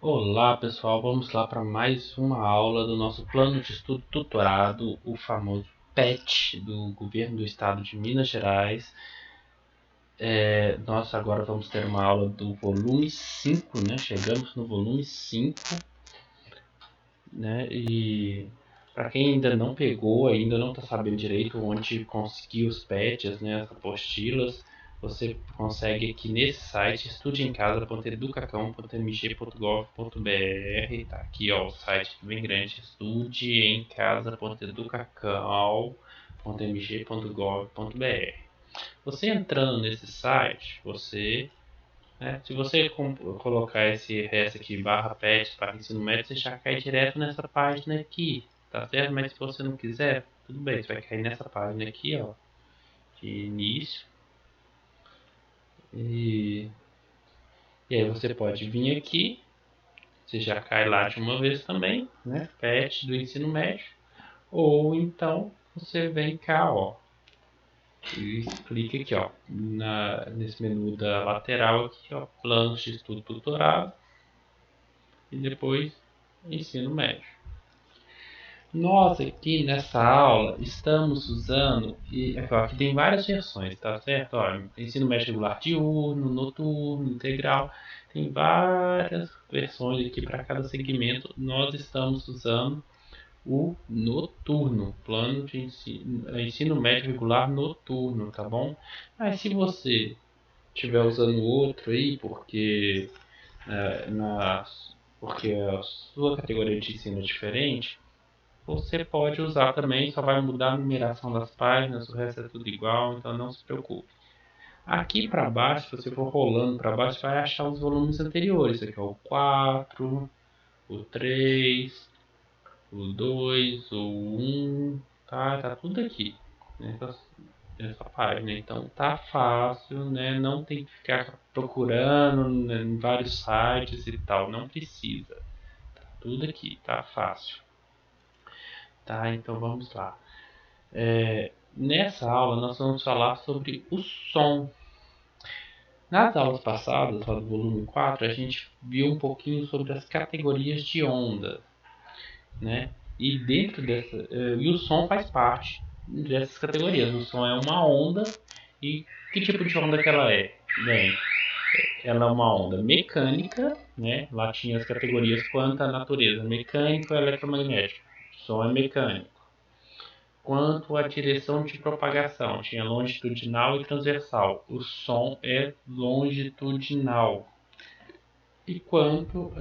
Olá pessoal, vamos lá para mais uma aula do nosso plano de estudo tutorado, o famoso PET do governo do estado de Minas Gerais. Nós agora vamos ter uma aula do volume 5, né? Chegamos no volume 5, né? E para quem ainda não pegou, ainda não está sabendo direito onde conseguir os PETs, né? As apostilas, você consegue aqui nesse site estudeemcasa.educacão.mg.gov.br. Tá aqui, ó, o site bem grande, estudeemcasa.educacão.mg.gov.br. Você entrando nesse site, se você colocar esse resto aqui, /pet para ensino médio, você já cai direto nessa página aqui, tá certo? Mas se você não quiser, tudo bem, você vai cair nessa página aqui, ó, de início. E aí você pode vir aqui, você já cai lá de uma vez também, né? PET do ensino médio. Ou então você vem cá, ó, e clica aqui, ó, nesse menu da lateral aqui, ó, planos de estudo tutorado. E depois ensino médio. Nós aqui nessa aula estamos usando, aqui tem várias versões, tá certo? Olha, ensino médio regular diurno, noturno, integral, tem várias versões aqui para cada segmento. Nós estamos usando o noturno, plano de ensino médio regular noturno, tá bom? Mas se você estiver usando outro aí, é, na, porque a sua categoria de ensino é diferente, você pode usar também, só vai mudar a numeração das páginas, o resto é tudo igual, então não se preocupe. Aqui para baixo, se você for rolando para baixo, vai achar os volumes anteriores. Aqui é o 4, o 3, o 2, o 1, tá tudo aqui nessa página. Então tá fácil, né? Não tem que ficar procurando, né, em vários sites e tal, não precisa. Tá tudo aqui, tá fácil. Tá, então vamos lá. Nessa aula nós vamos falar sobre o som. Nas aulas passadas, lá do volume 4, a gente viu um pouquinho sobre as categorias de onda, né? E dentro dessa, e o som faz parte dessas categorias. O som é uma onda. E que tipo de onda que ela é? Bem, ela é uma onda mecânica, né? Lá tinha as categorias quanto à natureza, mecânico e eletromagnético. O som é mecânico. Quanto à direção de propagação, tinha longitudinal e transversal. O som é longitudinal. E quanto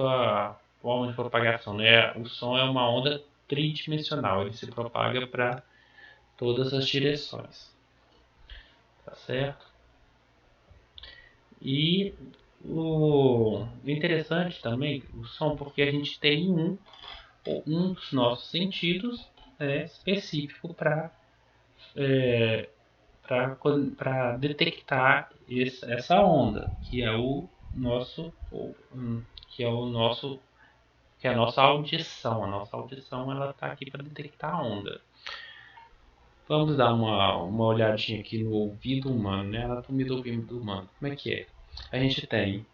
à forma de propagação, né? O som é uma onda tridimensional, ele se propaga para todas as direções, tá certo? E o interessante também, o som, porque a gente tem um dos nossos sentidos específico para detectar essa onda, que é o nosso, que é o nosso, que é a nossa audição. A nossa audição ela está aqui para detectar a onda. Vamos dar uma olhadinha aqui no ouvido humano, né? Anatomia do ouvido humano. Como é que é? A gente tem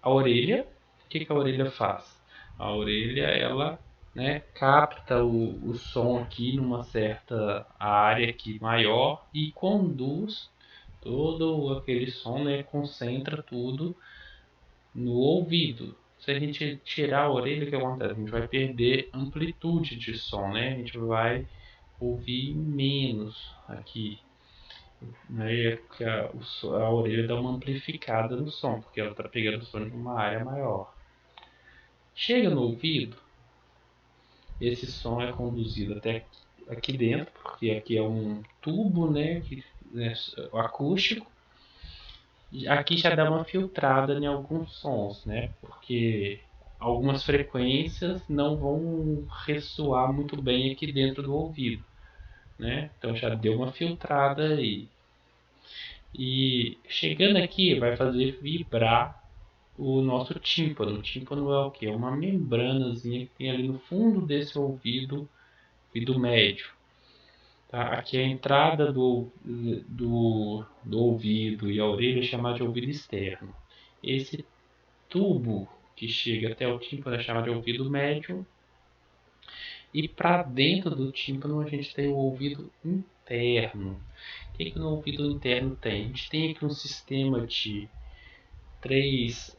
a orelha. O que a orelha faz? A orelha, ela, né, capta o som aqui numa certa área aqui maior e conduz todo aquele som, né, concentra tudo no ouvido. Se a gente tirar a orelha, o que acontece? A gente vai perder amplitude de som, né? A gente vai ouvir menos aqui. Aí a orelha dá uma amplificada no som, porque ela está pegando o som de uma área maior. Chega no ouvido, esse som é conduzido até aqui dentro, porque aqui é um tubo, né, acústico. Aqui já dá uma filtrada em alguns sons, né, porque algumas frequências não vão ressoar muito bem aqui dentro do ouvido, né? Então já deu uma filtrada aí. E chegando aqui vai fazer vibrar o nosso tímpano. O tímpano é o que? É uma membranazinha que tem ali no fundo desse ouvido médio. Tá? Aqui é a entrada do ouvido e a orelha é chamada de ouvido externo. esse tubo que chega até o tímpano é chamado de ouvido médio. E para dentro do tímpano a gente tem o ouvido interno. O que no ouvido interno tem? A gente tem aqui um sistema de três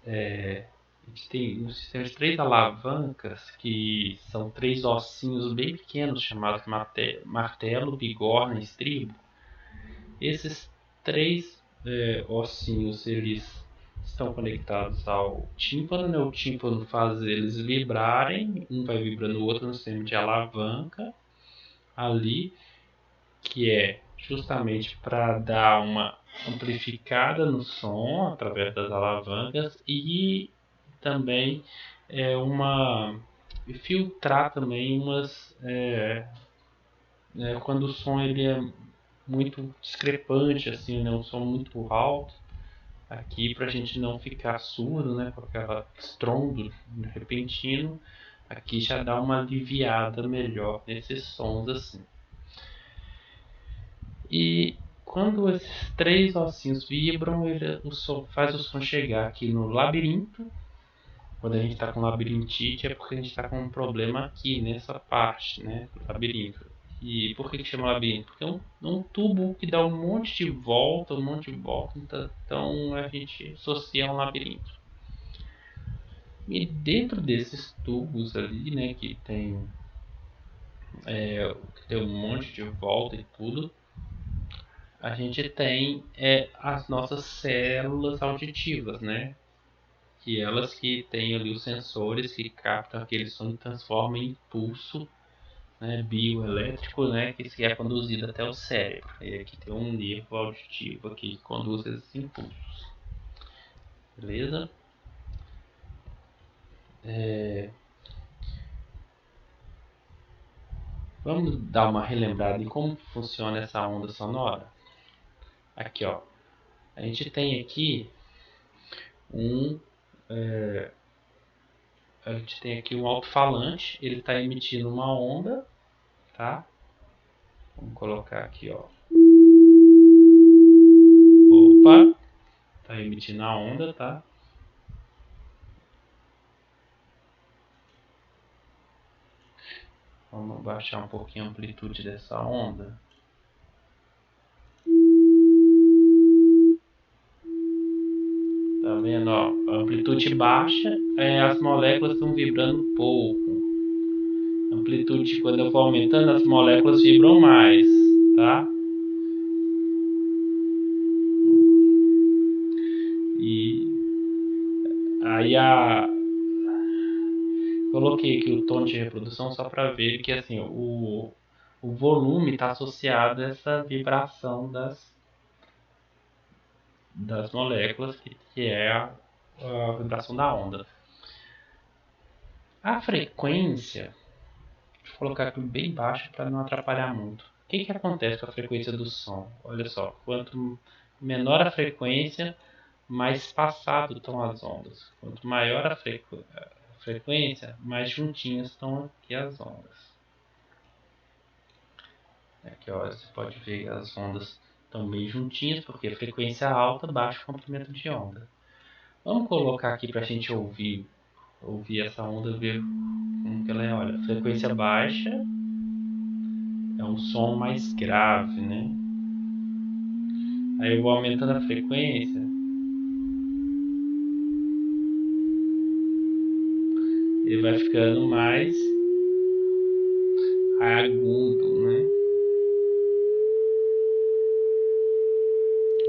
alavancas, que são três ossinhos bem pequenos chamados martelo, bigorna e estribo. Esses três ossinhos, eles estão conectados ao tímpano, né? O tímpano faz eles vibrarem, um vai vibrando o outro no sistema de alavanca ali, que é justamente para dar uma amplificada no som através das alavancas e também filtrar também quando o som ele é muito discrepante, assim, né, um som muito alto aqui, para a gente não ficar surdo, né, com aquele estrondo repentino. Aqui já dá uma aliviada melhor nesses sons assim. E quando esses três ossinhos vibram, faz o som chegar aqui no labirinto. Quando a gente está com labirintite é porque a gente está com um problema aqui nessa parte, né, do labirinto. E por que chama labirinto? Porque é um tubo que dá um monte de volta, então a gente associa a um labirinto. E dentro desses tubos ali, né, que tem um monte de volta e tudo, a gente tem as nossas células auditivas, né? Que elas que têm ali os sensores que captam aquele som e transformam em impulso, né, bioelétrico, né, que é conduzido até o cérebro. E aqui tem um nervo auditivo aqui que conduz esses impulsos. Beleza? Vamos dar uma relembrada em como funciona essa onda sonora? Aqui, ó. A gente tem aqui um alto-falante, ele está emitindo uma onda, tá? Vamos colocar aqui, ó. Opa, tá emitindo a onda, tá? Vamos baixar um pouquinho a amplitude dessa onda. Tá vendo, ó? A amplitude baixa, as moléculas estão vibrando pouco. A amplitude, quando eu for aumentando, as moléculas vibram mais, tá? E aí coloquei aqui o tom de reprodução só para ver que assim o volume está associado a essa vibração das moléculas, que é a vibração da onda. A frequência, deixa eu colocar aqui bem baixo para não atrapalhar muito. O que acontece com a frequência do som? Olha só, quanto menor a frequência, mais espaçado estão as ondas. Quanto maior a frequência, mais juntinhas estão aqui as ondas. Aqui, ó, você pode ver que as ondas estão bem juntinhas, porque a frequência alta, baixo comprimento de onda. Vamos colocar aqui para a gente ouvir essa onda, ver como que ela é. Olha, frequência baixa é um som mais grave, né? Aí eu vou aumentando a frequência. Ele vai ficando mais agudo, né?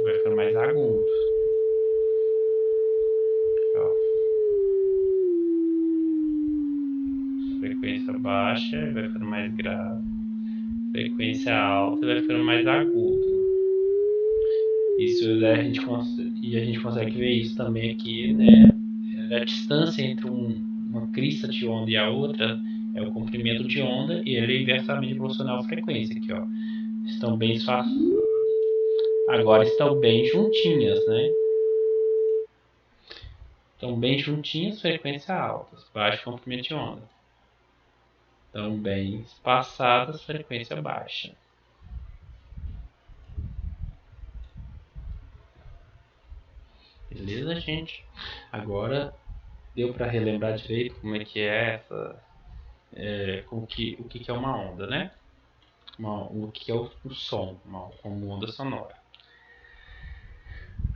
Vai ficando mais agudo. Ó. Frequência baixa vai ficando mais grave. Frequência alta vai ficando mais agudo. Isso a gente consegue ver isso também aqui, né? A distância entre uma crista de onda e a outra é o comprimento de onda, e ele é inversamente proporcional à frequência aqui, ó. Estão bem espaçadas. Agora estão bem juntinhas, né? Estão bem juntinhas, frequência alta, baixo comprimento de onda. Estão bem espaçadas, frequência baixa. Beleza? Beleza, gente? Agora deu para relembrar direito como é que é essa, o que é uma onda, né? O que é o som, como onda sonora.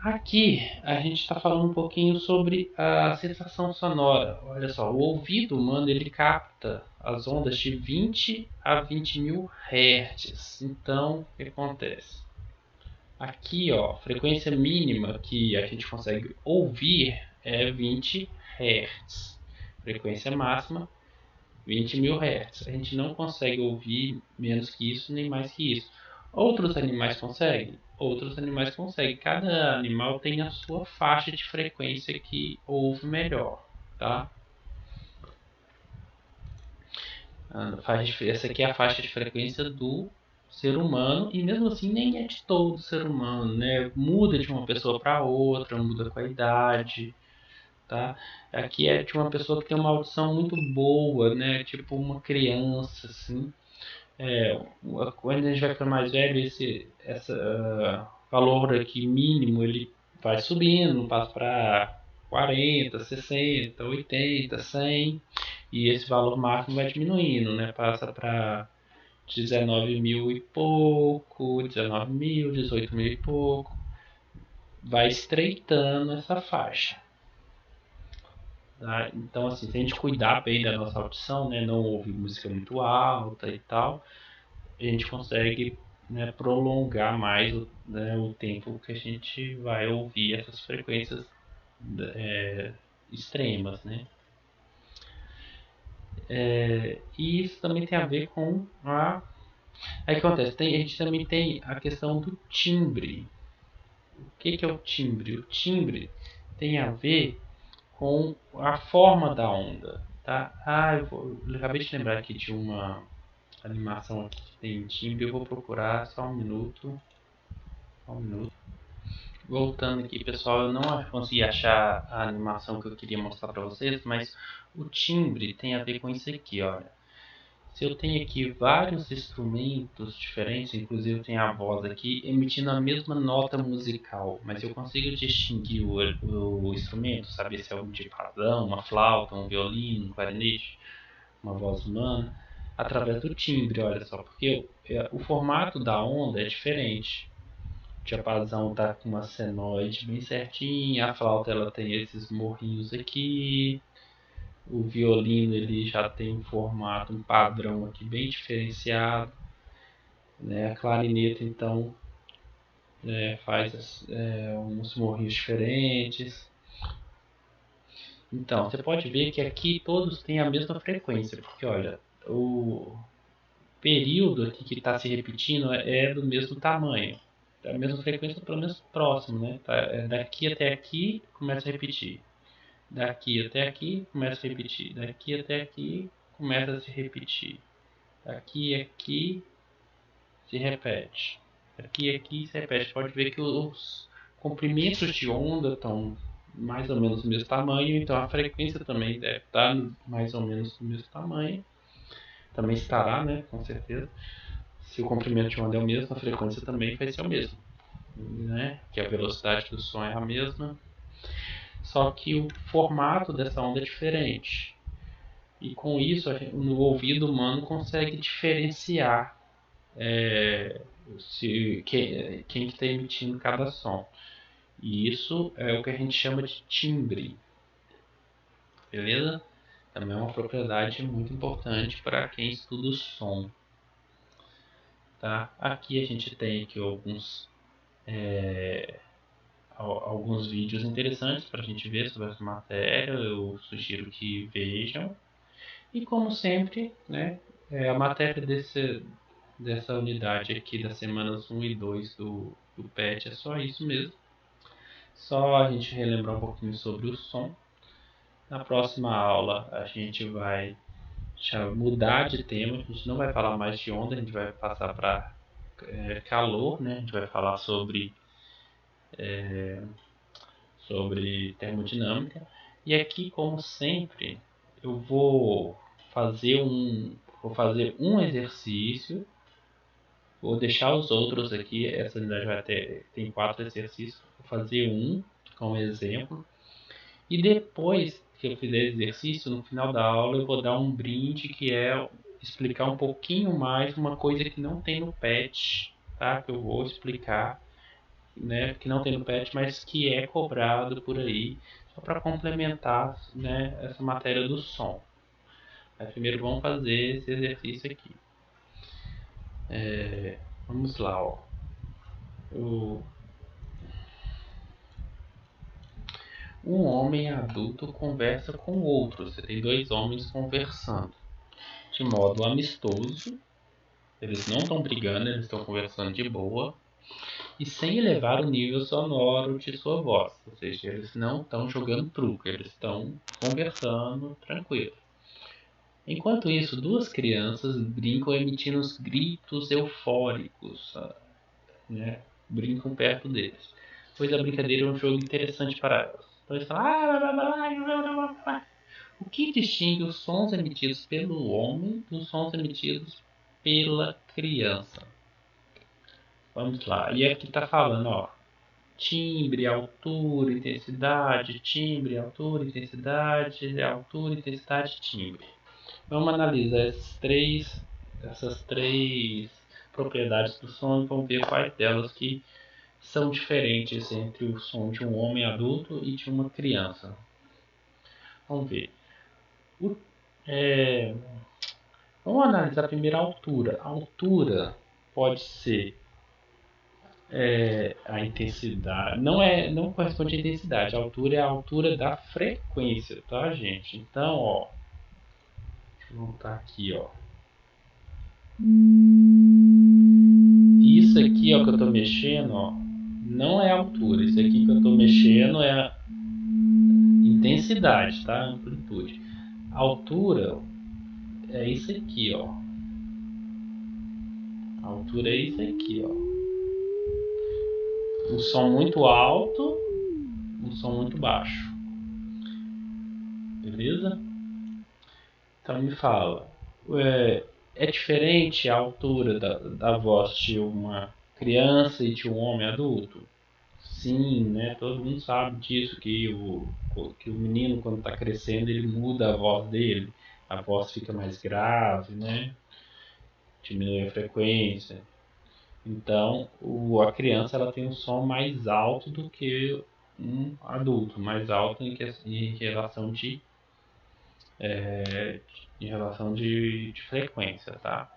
Aqui a gente está falando um pouquinho sobre a sensação sonora. Olha só, o ouvido humano ele capta as ondas de 20 a 20 mil Hz. Então, o que acontece? Aqui, ó, a frequência mínima que a gente consegue ouvir é 20 Hz. Frequência máxima, 20 mil Hz. A gente não consegue ouvir menos que isso, nem mais que isso. Outros animais conseguem? Outros animais conseguem. Cada animal tem a sua faixa de frequência que ouve melhor, tá? Essa aqui é a faixa de frequência do ser humano e mesmo assim nem é de todo ser humano, né? Muda de uma pessoa para outra, muda com a idade, tá? Aqui é de uma pessoa que tem uma audição muito boa, né? Tipo uma criança, assim. Quando a gente vai ficando mais velho, esse valor aqui mínimo ele vai subindo, passa para 40, 60, 80, 100 e esse valor máximo vai diminuindo, né? Passa para 19 mil e pouco, 19 mil, 18 mil e pouco, vai estreitando essa faixa. Tá? Então, assim, se a gente cuidar bem da nossa audição, né, não ouvir música muito alta e tal, a gente consegue, né, prolongar mais o tempo que a gente vai ouvir essas frequências extremas, né? E isso também tem a ver com a... Aí o que acontece? A gente também tem a questão do timbre. O que é o timbre? O timbre tem a ver com a forma da onda, tá? Eu acabei de lembrar aqui de uma animação aqui que tem timbre, eu vou procurar só um minuto. Só um minuto. Voltando aqui, pessoal, eu não consegui achar a animação que eu queria mostrar para vocês, mas o timbre tem a ver com isso aqui, olha. Se eu tenho aqui vários instrumentos diferentes, inclusive eu tenho a voz aqui, emitindo a mesma nota musical, mas eu consigo distinguir o instrumento, saber se é um diapasão, uma flauta, um violino, um clarinete, uma voz humana, através do timbre, olha só, porque o formato da onda é diferente. O diapasão tá com uma senoide bem certinha, a flauta ela tem esses morrinhos aqui, o violino ele já tem um formato, um padrão aqui bem diferenciado, né? A clarineta então faz uns morrinhos diferentes. Então você pode ver que aqui todos têm a mesma frequência, porque olha, o período aqui que está se repetindo é do mesmo tamanho, da mesma frequência, pelo menos próximo, né? Daqui até aqui começa a repetir. Daqui até aqui começa a repetir. Daqui até aqui começa a se repetir. Daqui e aqui se repete. Daqui e aqui se repete. Pode ver que os comprimentos de onda estão mais ou menos do mesmo tamanho, então a frequência também deve estar mais ou menos do mesmo tamanho. Também estará, né? Com certeza. Se o comprimento de onda é o mesmo, a frequência também vai ser o mesmo, né? Que a velocidade do som é a mesma. Só que o formato dessa onda é diferente. E com isso, o ouvido humano consegue diferenciar quem está emitindo cada som. E isso é o que a gente chama de timbre. Beleza? Também é uma propriedade muito importante para quem estuda o som. Tá? Aqui a gente tem aqui alguns vídeos interessantes para a gente ver sobre essa matéria. Eu sugiro que vejam. E como sempre, né, a matéria dessa unidade aqui das semanas 1 e 2 do PET é só isso mesmo. Só a gente relembrar um pouquinho sobre o som. Na próxima aula a gente vai mudar de tema, a gente não vai falar mais de onda, a gente vai passar para calor, né? A gente vai falar sobre termodinâmica. E aqui, como sempre, eu vou fazer um exercício. Vou deixar os outros aqui. Essa unidade tem 4 exercícios. Vou fazer um como exemplo. E depois que eu fizer exercício, no final da aula eu vou dar um brinde que é explicar um pouquinho mais uma coisa que não tem no PET, tá? Que eu vou explicar, né? Que não tem no PET, mas que é cobrado por aí, só para complementar, né, essa matéria do som. Mas primeiro vamos fazer esse exercício aqui. Vamos lá, ó. Um homem adulto conversa com outro. Você tem dois homens conversando de modo amistoso. Eles não estão brigando, eles estão conversando de boa e sem elevar o nível sonoro de sua voz. Ou seja, eles não estão jogando truco, eles estão conversando tranquilo. Enquanto isso, duas crianças brincam emitindo os gritos eufóricos, né? Brincam perto deles, pois a brincadeira é um jogo interessante para elas. Então eles falam, o que distingue os sons emitidos pelo homem dos sons emitidos pela criança? Vamos lá. E aqui está falando, ó, timbre, altura, intensidade, timbre, altura, intensidade, timbre. Vamos analisar essas três propriedades do som e vamos ver quais delas que são diferentes entre o som de um homem adulto e de uma criança. Vamos ver. Vamos analisar primeiro a altura. A altura pode ser a intensidade. Não corresponde à intensidade. A altura é a altura da frequência, tá, gente? Então, ó. Deixa eu voltar aqui, ó. Isso aqui, ó, que eu tô mexendo, ó, não é altura. Isso aqui que eu tô mexendo é a intensidade, tá? Amplitude. A altura é isso aqui, ó. A altura é isso aqui, ó. Um som muito alto, um som muito baixo. Beleza? Então me fala, é diferente a altura da voz de uma criança e de um homem adulto? Sim, né? Todo mundo sabe disso, que o menino quando está crescendo ele muda a voz dele, a voz fica mais grave, né? Diminui a frequência. Então, a criança ela tem um som mais alto do que um adulto, mais alto em relação de frequência, tá?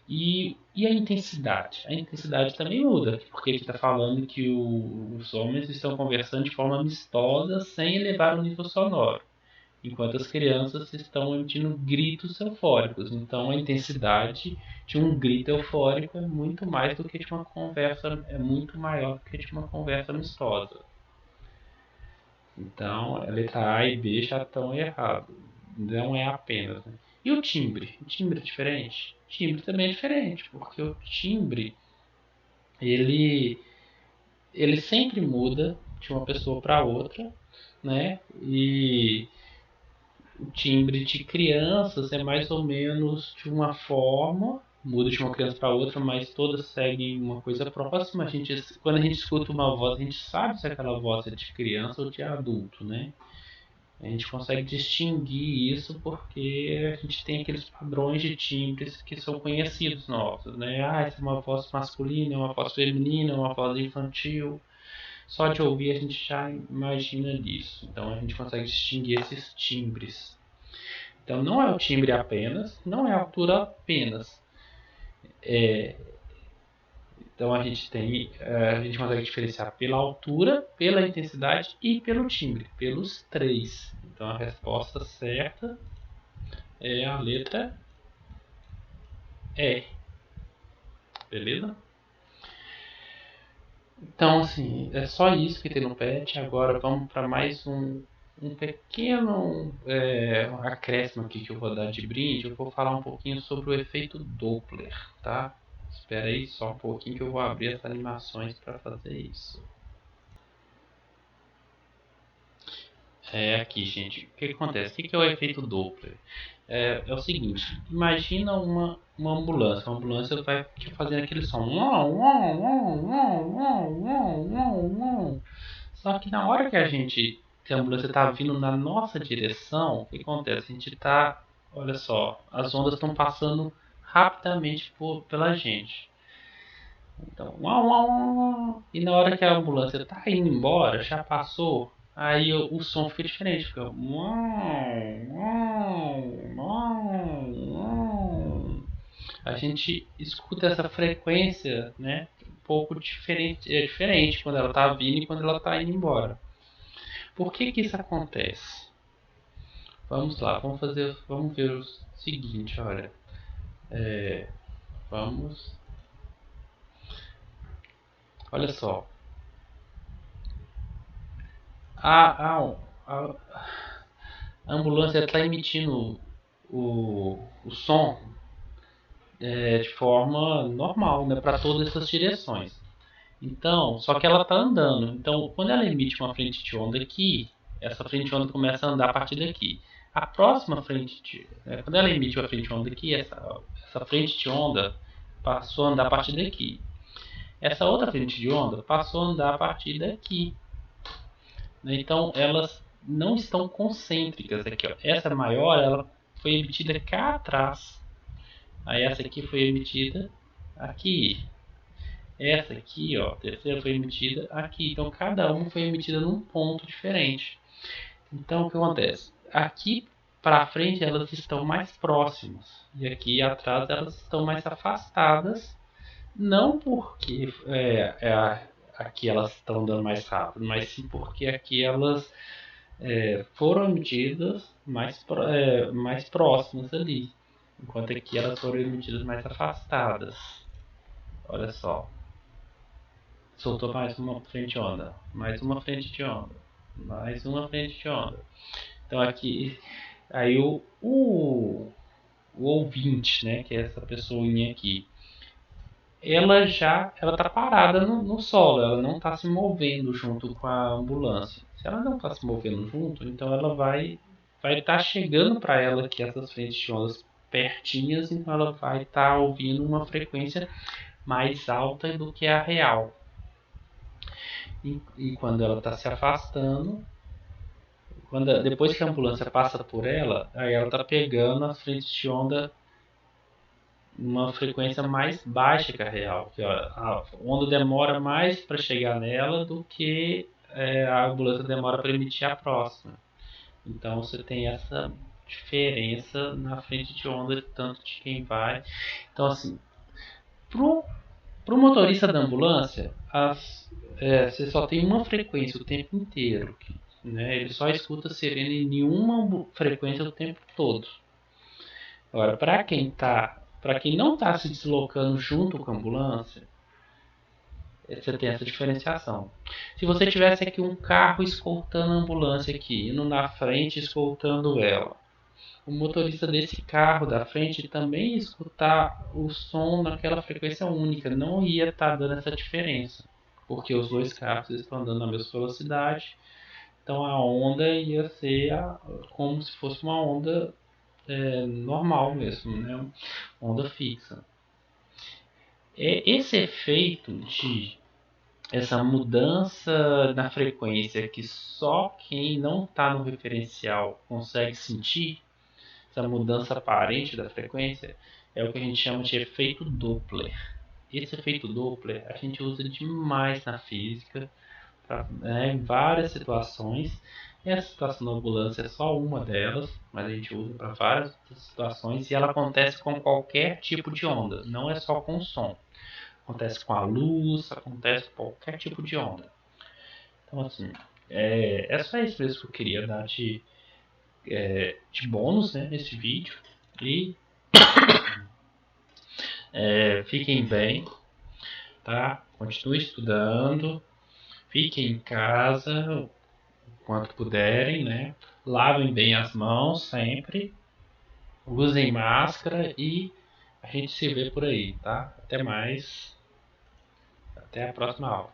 E a intensidade? A intensidade também muda, porque ele está falando que os homens estão conversando de forma amistosa sem elevar o nível sonoro, enquanto as crianças estão emitindo gritos eufóricos. Então a intensidade de um grito eufórico é muito mais do que de uma conversa, é muito maior do que de uma conversa amistosa. Então a letra A e B já estão errados. Não é apenas, né? E o timbre? O timbre é diferente? O timbre também é diferente, porque o timbre ele, ele sempre muda de uma pessoa para outra, né? E o timbre de crianças é mais ou menos de uma forma, muda de uma criança para outra, mas todas seguem uma coisa próxima. Quando a gente escuta uma voz, a gente sabe se aquela voz é de criança ou de adulto, né? A gente consegue distinguir isso porque a gente tem aqueles padrões de timbres que são conhecidos nossos, né? Essa é uma voz masculina, é uma voz feminina, é uma voz infantil. Só de ouvir a gente já imagina disso. Então a gente consegue distinguir esses timbres. Então não é o timbre apenas, não é a altura apenas. Então a gente consegue diferenciar pela altura, pela intensidade e pelo timbre, pelos três. Então a resposta certa é a letra E. Beleza? Então assim, é só isso que tem no PET. Agora vamos para mais um pequeno acréscimo aqui que eu vou dar de brinde. Eu vou falar um pouquinho sobre o efeito Doppler, tá? Espera aí só um pouquinho que eu vou abrir as animações para fazer isso. aqui, gente, o que acontece? O que é o efeito Doppler? É o seguinte, imagina uma ambulância. A ambulância vai fazendo aquele som. Só que na hora que a ambulância está vindo na nossa direção, o que acontece? A gente está, olha só, as ondas estão passando rapidamente pela gente. Então, e na hora que a ambulância está indo embora, já passou, aí o som fica diferente, fica a gente escuta essa frequência, né, um pouco diferente, diferente quando ela está vindo e quando ela está indo embora. Por que isso acontece? Vamos lá, vamos ver o seguinte, olha, olha só, a ambulância está emitindo o som de forma normal, né, para todas essas direções. Então, só que ela está andando. Então, quando ela emite uma frente de onda aqui, essa frente de onda começa a andar a partir daqui. A próxima quando ela emite uma frente de onda aqui, essa frente de onda passou a andar a partir daqui. Essa outra frente de onda passou a andar a partir daqui. Então, elas não estão concêntricas aqui. Ó. Essa maior, ela foi emitida cá atrás. Aí essa aqui foi emitida aqui. Essa aqui, ó, a terceira foi emitida aqui. Então cada uma foi emitida num ponto diferente. Então o que acontece? Aqui para frente elas estão mais próximas e aqui atrás elas estão mais afastadas. Não porque aqui elas estão andando mais rápido, mas sim porque aqui elas foram emitidas mais próximas ali. Enquanto aqui elas foram emitidas mais afastadas. Olha só. Soltou mais uma frente de onda. Mais uma frente de onda. Mais uma frente de onda. Então aqui. Aí o ouvinte, né? Que é essa pessoinha aqui. Ela tá parada no solo. Ela não está se movendo junto com a ambulância. Se ela não está se movendo junto, então ela vai estar chegando para ela aqui essas frentes de ondas pertinhas, então ela vai estar ouvindo uma frequência mais alta do que a real. E quando ela está se afastando, depois que a ambulância passa por ela, aí ela está pegando as frentes de onda uma frequência mais baixa que a real. Que a onda demora mais para chegar nela do que a ambulância demora para emitir a próxima. Então você tem essa diferença na frente de onda, tanto de quem vai. Então, assim, pro motorista da ambulância, você só tem uma frequência o tempo inteiro. Né? Ele só escuta sirene em nenhuma frequência o tempo todo. Agora, para quem não está se deslocando junto com a ambulância, você tem essa diferenciação. Se você tivesse aqui um carro escoltando a ambulância aqui, indo na frente escoltando ela, o motorista desse carro da frente também ia escutar o som naquela frequência única, não ia estar dando essa diferença, porque os dois carros estão andando na mesma velocidade, então a onda ia ser como se fosse uma onda normal mesmo, né? Onda fixa. Esse efeito de essa mudança na frequência que só quem não está no referencial consegue sentir, essa mudança aparente da frequência, é o que a gente chama de efeito Doppler. Esse efeito Doppler a gente usa demais na física, em várias situações. E a situação da ambulância é só uma delas, mas a gente usa para várias situações e ela acontece com qualquer tipo de onda, não é só com som. Acontece com a luz, acontece com qualquer tipo de onda. Então, assim, é só isso mesmo que eu queria dar de bônus, né, nesse vídeo. E fiquem bem, tá? Continuem estudando, fiquem em casa o quanto puderem, né? Lavem bem as mãos sempre, usem máscara e a gente se vê por aí, tá? Até mais, até a próxima aula.